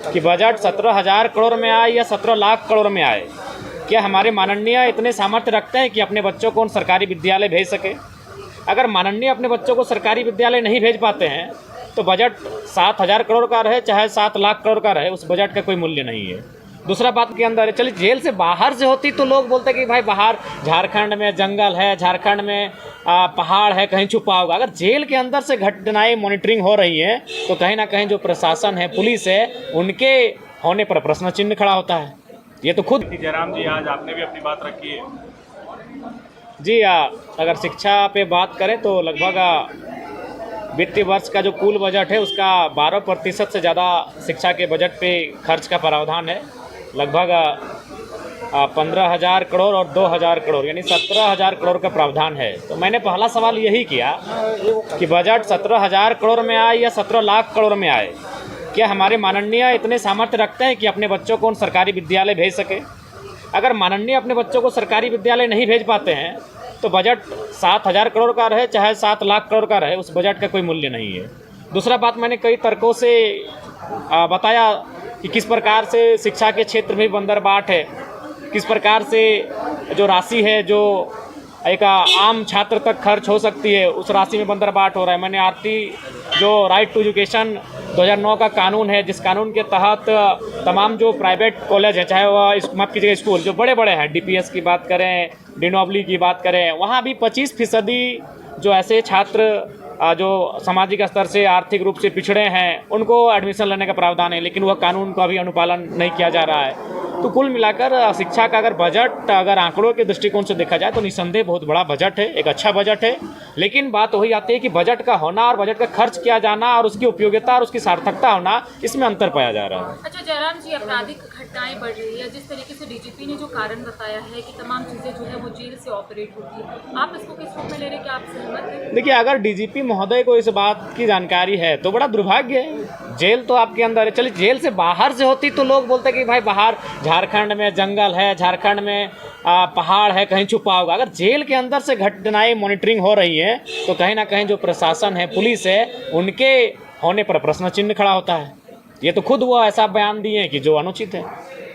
कि बजट 17,000 करोड़ में आए या 17 लाख करोड़ में आए, क्या हमारे माननीय इतने सामर्थ्य रखते हैं कि अपने बच्चों को उन सरकारी विद्यालय भेज सके? अगर माननीय अपने बच्चों को सरकारी विद्यालय नहीं भेज पाते हैं तो बजट 7,000 करोड़ का रहे चाहे 7 लाख करोड़ का रहे, उस बजट का कोई मूल्य नहीं है। दूसरा बात के अंदर है, चलिए जेल से बाहर से होती तो लोग बोलते कि भाई बाहर झारखंड में जंगल है, झारखंड में पहाड़ है, कहीं छुपा होगा। अगर जेल के अंदर से घटनाएं मॉनिटरिंग हो रही है तो कहीं ना कहीं जो प्रशासन है, पुलिस है, उनके होने पर प्रश्न चिन्ह खड़ा होता है। ये तो खुद जयराम जी, आज आपने भी अपनी बात रखी है। जी, अगर शिक्षा पे बात करें तो लगभग वित्तीय वर्ष का जो कुल बजट है उसका 12% से ज़्यादा शिक्षा के बजट पे खर्च का प्रावधान है। लगभग 15,000 करोड़ और 2,000 करोड़ यानी 17,000 करोड़ का प्रावधान है। तो मैंने पहला सवाल यही किया कि बजट 17,000 करोड़ में आए या 17 लाख करोड़ में आए, क्या हमारे माननीय इतने सामर्थ्य रखते हैं कि अपने बच्चों को उन सरकारी विद्यालय भेज सके? अगर माननीय अपने बच्चों को सरकारी विद्यालय नहीं भेज पाते हैं तो बजट 7,000 करोड़ का रहे चाहे 7 लाख करोड़ का रहे, उस बजट का कोई मूल्य नहीं है। दूसरा बात, मैंने कई तर्कों से बताया कि किस प्रकार से शिक्षा के क्षेत्र में बंदरबाट है, किस प्रकार से जो राशि है जो एक आम छात्र तक खर्च हो सकती है उस राशि में बंदरबाट हो रहा है। मैंने आरटी जो राइट टू एजुकेशन 2009 का कानून है, जिस कानून के तहत तमाम जो प्राइवेट कॉलेज हैं, चाहे वह माफ़ कीजिएगा स्कूल जो बड़े बड़े हैं, डीपीएस की बात करें, डिनोबली की बात करें, वहाँ भी 25% जो ऐसे छात्र जो सामाजिक स्तर से आर्थिक रूप से पिछड़े हैं उनको एडमिशन लेने का प्रावधान है, लेकिन वह कानून का भी अनुपालन नहीं किया जा रहा है। तो कुल मिलाकर शिक्षा का अगर बजट अगर आंकड़ों के दृष्टिकोण से देखा जाए तो निस्संदेह बहुत बड़ा बजट है, एक अच्छा बजट है। लेकिन बात वही आती है कि बजट का होना और बजट का खर्च किया जाना और उसकी उपयोगिता और उसकी सार्थकता होना, इसमें अंतर पाया जा रहा है। अच्छा जयराम जी, आपराधिक घटनाएं बढ़ रही है, जिस तरीके से डीजीपी ने जो कारण बताया है कि तमाम चीज़ें जो है वो जेल से ऑपरेट होती है, आप इसको किस रूप में ले रहे हैं? क्या आप सहमत हैं? देखिए, अगर डीजीपी महोदय को इस बात की जानकारी है तो बड़ा दुर्भाग्य है। जेल तो आपके अंदर है, चलिए जेल से बाहर से होती तो लोग बोलते कि भाई बाहर झारखंड में जंगल है, झारखंड में पहाड़ है, कहीं छुपा होगा। अगर जेल के अंदर से घटनाएं मॉनिटरिंग हो रही है तो कहीं ना कहीं जो प्रशासन है, पुलिस है, उनके होने पर प्रश्न चिन्ह खड़ा होता है। ये तो खुद वो ऐसा बयान दिए हैं कि जो अनुचित है।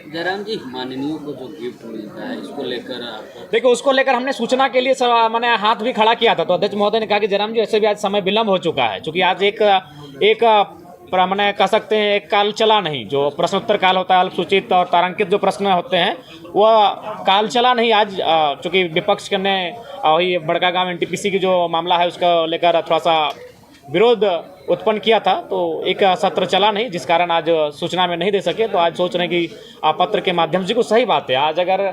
जयराम जी, माननीयों को जो गिफ्ट मिलता है इसको लेकर देखो, उसको लेकर हमने सूचना के लिए मैंने हाथ भी खड़ा किया था, तो अध्यक्ष महोदय ने कहा कि जयराम जी ऐसे भी आज समय विलम्ब हो चुका है, क्योंकि आज एक मैंने कह सकते हैं एक काल चला नहीं, जो प्रश्नोत्तर काल होता है, अल्पसूचित और तारांकित जो प्रश्न होते हैं वह काल चला नहीं आज, चूँकि विपक्ष ने वही बड़का गाँव एनटीपीसी की जो मामला है उसको लेकर थोड़ा सा विरोध उत्पन्न किया था, तो एक सत्र चला नहीं, जिस कारण आज सूचना में नहीं दे सके। तो आज सोच रहे हैं कि पत्र के माध्यम से, कुछ सही बात है, आज अगर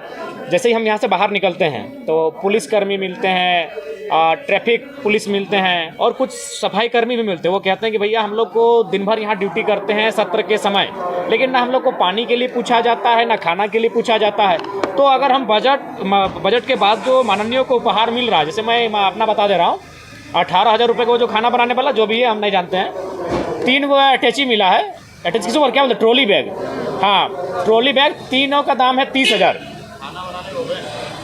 जैसे ही हम यहाँ से बाहर निकलते हैं तो पुलिसकर्मी मिलते हैं, ट्रैफिक पुलिस मिलते हैं और कुछ सफाई कर्मी भी मिलते हैं। वो कहते हैं कि भैया हम लोग को दिन भर यहाँ ड्यूटी करते हैं सत्र के समय, लेकिन ना हम लोग को पानी के लिए पूछा जाता है, ना खाना के लिए पूछा जाता है। तो अगर हम बजट के बाद जो माननीयों को उपहार मिल रहा है, जैसे मैं अपना बता दे रहा हूँ, 18,000 रुपये को जो खाना बनाने वाला जो भी है हम नहीं जानते हैं, 3 वो अटैची मिला है, अटैची किसी और क्या बोलते हैं, ट्रॉली बैग, हाँ ट्रॉली बैग, तीनों का दाम है 30,000।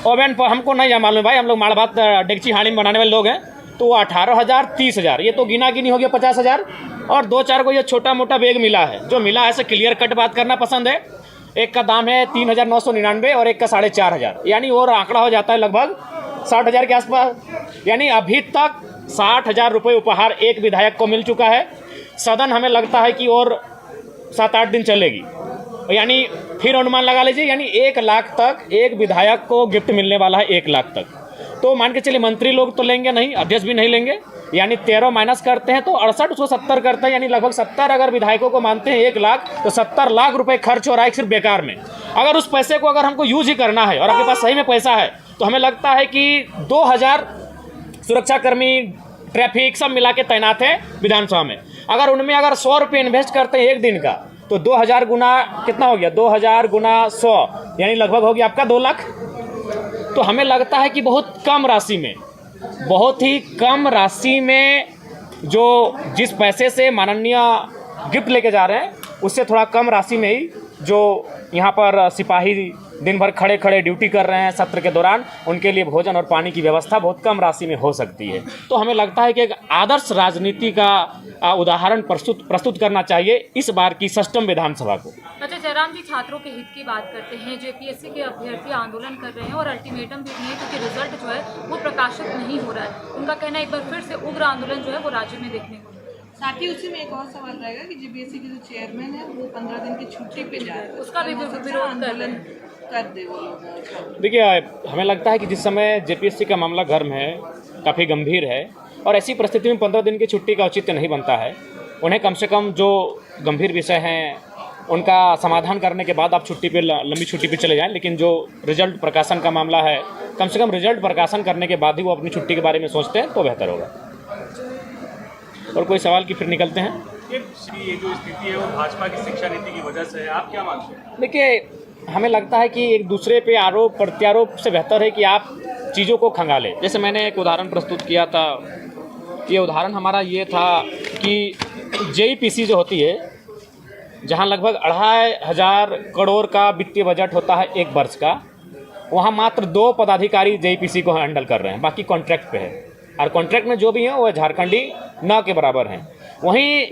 ओवन पर हमको नहीं मालूम भाई, हम लोग माड़ भात डेगची हांडी में बनाने वाले लोग हैं। तो 18,000 30,000, ये तो गिना गिनी हो गया 50,000। और 2-4 को ये छोटा मोटा बैग मिला है, जो मिला है से क्लियर कट बात करना पसंद है। एक का दाम है 3,999 और एक का 4,500, यानी और आंकड़ा हो जाता है लगभग 60,000 के आसपास। यानी अभी तक 60,000 रुपये उपहार एक विधायक को मिल चुका है। सदन हमें लगता है कि और 7-8 दिन चलेगी, यानी फिर अनुमान लगा लीजिए, यानी 1 लाख तक एक विधायक को गिफ्ट मिलने वाला है, 1 लाख तक। तो मान के चलिए मंत्री लोग तो लेंगे नहीं, अध्यक्ष भी नहीं लेंगे, यानी 13 माइनस करते हैं तो 68, उसको 70 करते हैं, यानी लगभग 70 अगर विधायकों को मानते हैं 1 लाख, तो 70 लाख रुपए खर्च हो रहा है सिर्फ बेकार में। अगर उस पैसे को अगर हमको यूज ही करना है और आपके पास सही में पैसा है तो हमें लगता है कि 2,000 सुरक्षाकर्मी, ट्रैफिक सब मिला के तैनात है विधानसभा में। अगर उनमें अगर 100 रुपये इन्वेस्ट करते हैं एक दिन का तो 2,000 गुना कितना हो गया, 2,000 गुना 100 यानी लगभग हो गया आपका 2 लाख। तो हमें लगता है कि बहुत कम राशि में, बहुत ही कम राशि में जो जिस पैसे से माननीय गिफ्ट लेके जा रहे हैं उससे थोड़ा कम राशि में ही जो यहाँ पर सिपाही दिन भर खड़े खड़े ड्यूटी कर रहे हैं सत्र के दौरान, उनके लिए भोजन और पानी की व्यवस्था बहुत कम राशि में हो सकती है। तो हमें लगता है कि एक आदर्श राजनीति का उदाहरण प्रस्तुत करना चाहिए इस बार की सष्टम विधानसभा को। अच्छा जयराम जी, छात्रों के हित की बात करते हैं। जेपीएससी के अभ्यर्थी आंदोलन कर रहे हैं और अल्टीमेटम भी दिए क्योंकि रिजल्ट जो है वो प्रकाशित नहीं हो रहा है। उनका कहना है एक बार फिर से उग्र आंदोलन जो है वो राज्य में देखने को मिलेगा। साथ ही उसी में एक और सवाल रहेगा कि जेपीएससी के जो चेयरमैन है वो 15 दिन की छुट्टी पे जा रहे हैं, उसका भी विरोध आंदोलन कर दे वो लोग। देखिए, हमें लगता है कि जिस समय जेपीएससी का मामला गर्म है, काफ़ी गंभीर है, और ऐसी परिस्थिति में 15 दिन की छुट्टी का औचित्य नहीं बनता है। उन्हें कम से कम जो गंभीर विषय हैं उनका समाधान करने के बाद आप छुट्टी पे, लंबी छुट्टी पे चले जाएं। लेकिन जो रिजल्ट प्रकाशन का मामला है, कम से कम रिजल्ट प्रकाशन करने के बाद ही वो अपनी छुट्टी के बारे में सोचते हैं तो बेहतर होगा। और कोई सवाल की फिर निकलते हैं। ये जो स्थिति है वो भाजपा की शिक्षा नीति की वजह से है, आप क्या मानते हैं? देखिए, हमें लगता है कि एक दूसरे पे आरोप प्रत्यारोप से बेहतर है कि आप चीज़ों को खंगालें। जैसे मैंने एक उदाहरण प्रस्तुत किया था, ये उदाहरण हमारा ये था कि जेईपीसी जो होती है, जहाँ लगभग 2500 करोड़ का वित्तीय बजट होता है एक वर्ष का, वहाँ मात्र 2 पदाधिकारी जेईपीसी को हैंडल कर रहे हैं, बाकी कॉन्ट्रैक्ट पे है। और कॉन्ट्रैक्ट में जो भी हैं वो झारखंडी न के बराबर हैं। वहीं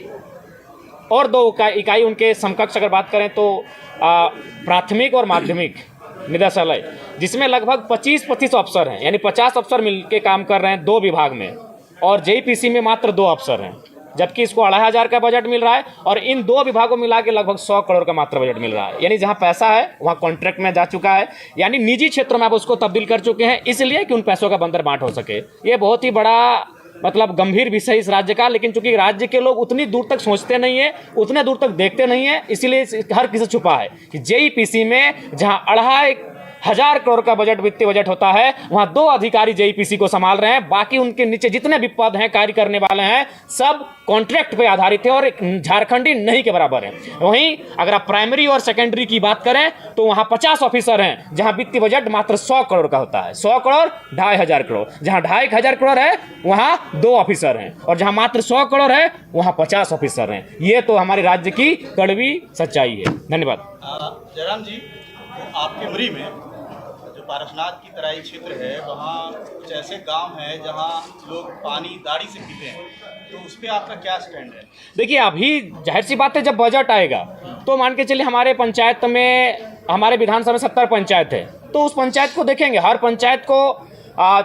और 2 इकाई उनके समकक्ष अगर बात करें तो प्राथमिक और माध्यमिक निदेशालय, जिसमें लगभग 25 अफसर हैं, यानी 50 अफसर मिलकर काम कर रहे हैं 2 विभाग में, और जेईपीसी में मात्र 2 अफसर हैं, जबकि इसको 2500 का बजट मिल रहा है और इन 2 विभागों मिला के लगभग 100 करोड़ का मात्र बजट मिल रहा है। यानी जहां पैसा है वहां कॉन्ट्रैक्ट में जा चुका है, यानी निजी क्षेत्रों में आप उसको तब्दील कर चुके हैं, इसलिए कि उन पैसों का बंदर बांट हो सके। ये बहुत ही बड़ा गंभीर विषय इस राज्य का, लेकिन चूंकि राज्य के लोग उतनी दूर तक सोचते नहीं है, उतने दूर तक देखते नहीं है, इसीलिए हर किसी छुपा है कि जेईपीसी में जहां 2500 करोड़ का बजट, वित्तीय बजट होता है, वहां 2 अधिकारी जेईपीसी को संभाल रहे हैं। बाकी उनके नीचे जितने भी पद हैं, कार्य करने वाले हैं, सब कॉन्ट्रैक्ट पे आधारित है और झारखंडी नहीं के बराबर है। वहीं अगर आप प्राइमरी और सेकेंडरी की बात करें तो वहां 50 ऑफिसर हैं, जहां वित्तीय बजट मात्र 100 करोड़ का होता है। 100 करोड़ 2500 करोड़, जहां 2500 करोड़ है वहां 2 ऑफिसर हैं, और जहां मात्र 100 करोड़ है वहां 50 ऑफिसर हैं। ये तो हमारे राज्य की कड़वी सच्चाई है। धन्यवाद। जयराम जी, आपके उरी में पारसनाथ की तराई क्षेत्र है, वहाँ कुछ ऐसे गांव हैं जहाँ लोग पानी दाढ़ी से पीते हैं, तो उस पर आपका क्या स्टैंड है? देखिए, अभी जाहिर सी बात है, जब बजट आएगा तो मान के चलिए हमारे पंचायत में, हमारे विधानसभा में 70 पंचायत है, तो उस पंचायत को देखेंगे। हर पंचायत को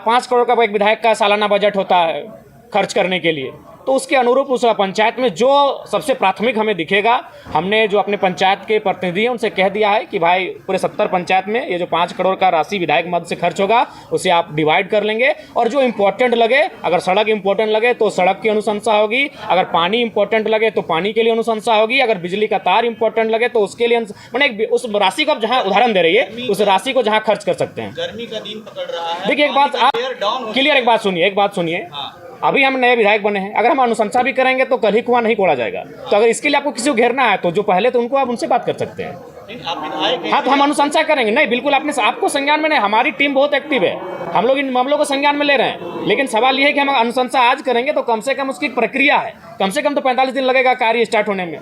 5 करोड़ का एक विधायक का सालाना बजट होता है खर्च करने के लिए, तो उसके अनुरूप उस पंचायत में जो सबसे प्राथमिक हमें दिखेगा, हमने जो अपने पंचायत के प्रतिनिधि हैं उनसे कह दिया है कि भाई पूरे 70 पंचायत में ये जो 5 करोड़ का राशि विधायक मद से खर्च होगा उसे आप डिवाइड कर लेंगे, और जो इम्पोर्टेंट लगे, अगर सड़क इम्पोर्टेंट लगे तो सड़क की अनुशंसा होगी, अगर पानी इम्पोर्टेंट लगे तो पानी के लिए अनुशंसा होगी, अगर बिजली का तार इम्पोर्टेंट लगे तो उसके लिए, मैंने उस राशि को आप जहाँ उदाहरण दे रही है, उस राशि को जहाँ खर्च कर सकते हैं। गर्मी का दिन पकड़ रहा है। देखिए, एक बात आप क्लियर, एक बात सुनिए, अभी हम नए विधायक बने हैं, अगर हम अनुशंसा भी करेंगे तो कल ही कुआं नहीं खोला जाएगा। तो अगर इसके लिए आपको किसी को घेरना है तो जो पहले, तो उनको आप उनसे बात कर सकते हैं। हाँ, तो हम अनुशंसा करेंगे। नहीं, बिल्कुल आपको संज्ञान में नहीं, हमारी टीम बहुत एक्टिव है, हम लोग इन मामलों को संज्ञान में ले रहे हैं। लेकिन सवाल ये है कि हम अनुशंसा आज करेंगे तो कम से कम उसकी प्रक्रिया है, कम से कम तो 45 दिन लगेगा कार्य स्टार्ट होने में।